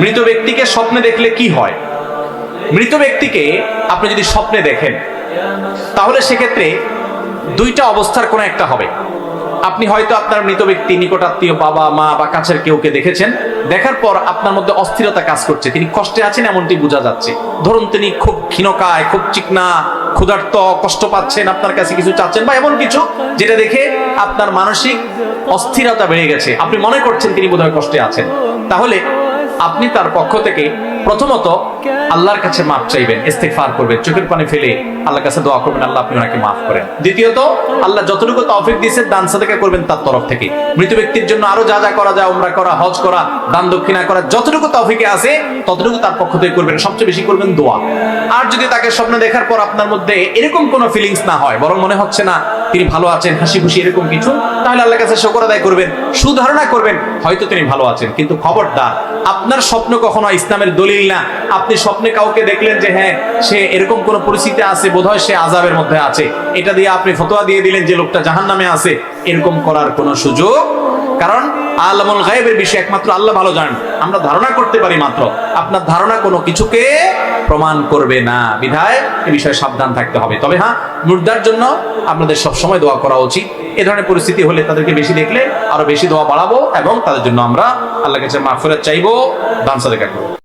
মৃত ব্যক্তিকে স্বপ্নে দেখলে কি হয়? মৃত ব্যক্তিকে আপনি যদি স্বপ্নে দেখেন তাহলে সেক্ষেত্রে দুইটা অবস্থার কোনো একটা হবে। আপনি হয়তো আপনার মৃত ব্যক্তি নিকটাত্মীয় বাবা মা বা কাছের কেউকে দেখেছেন, দেখার পর আপনার মধ্যে অস্থিরতা কাজ করছে, তিনি কষ্টে আছেন এমনটি বোঝা যাচ্ছে। ধরুন তিনি খুব ক্ষীণকায়, খুব চিকনা, ক্ষুধার্ত, কষ্ট পাচ্ছেন, আপনার কাছে কিছু চাচ্ছেন বা এমন কিছু যেটা দেখে আপনার মানসিক অস্থিরতা বেড়ে গেছে, আপনি মনে করছেন তিনি বোধহয় কষ্টে আছেন। তাহলে আপনি তার পক্ষ থেকে প্রথমত আল্লাহর কাছে মাফ চাইবেন, ইস্তেগফার করবেন, চোখের পানি ফেলে আল্লাহর কাছে দোয়া করবেন, আল্লাহ আপনি ওনাকে মাফ করেন। দ্বিতীয়ত আল্লাহ যতটুকু তৌফিক দিয়েছেন দান সাদাকা করবেন তার তরফ থেকে। মৃত ব্যক্তির জন্য আরো যা যা করা যায়, উমরা করা, হজ করা, দান দক্ষিণা করা, যতটুকু তৌফিকে আছে ততটুকু তার পক্ষ থেকে করবেন। সবচেয়ে বেশি করবেন দোয়া। আর যদি তাকে স্বপ্নে দেখার পর আপনার মধ্যে এরকম কোনো ফিলিংস না হয়, বরং মনে হচ্ছে না তিনি ভালো আছেন, হাসি খুশি এরকম কিছু, তাহলে আল্লাহর কাছে শুকর আদায় করবেন, সুধারণা করবেন হয়তো তিনি ভালো আছেন। কিন্তু খবরদার, আপনার স্বপ্ন কখনো ইসলামের দলিল না। আপনি স্বপ্নে কাউকে দেখলেন যে হ্যাঁ সে এরকম কোন পরিস্থিতি আছে, বোধহয় সে আযাবের মধ্যে আছে, এটা দিয়ে আপনি ফতোয়া দিয়ে দিলেন যে লোকটা জাহান্নামে আছে, এরকম করার কোনো সুযোগ। কারণ আলামুল গায়বের বিষয় একমাত্র আল্লাহ ভালো জানেন, আমরা ধারণা করতে পারি মাত্র। আপনার ধারণা কোনো কিছুকে প্রমাণ করবে না, বিধায় এ বিষয়ে সাবধান থাকতে হবে। তবে হ্যাঁ, মুর্দার জন্য আপনাদের সবসময় দোয়া করা উচিত। এ ধরনের পরিস্থিতি হলে তাদেরকে বেশি দেখলে আরো বেশি দোয়া বাড়াবো এবং তাদের জন্য আমরা আল্লাহর কাছে মাগফিরাত চাইবো, দান সাদাকা করবো।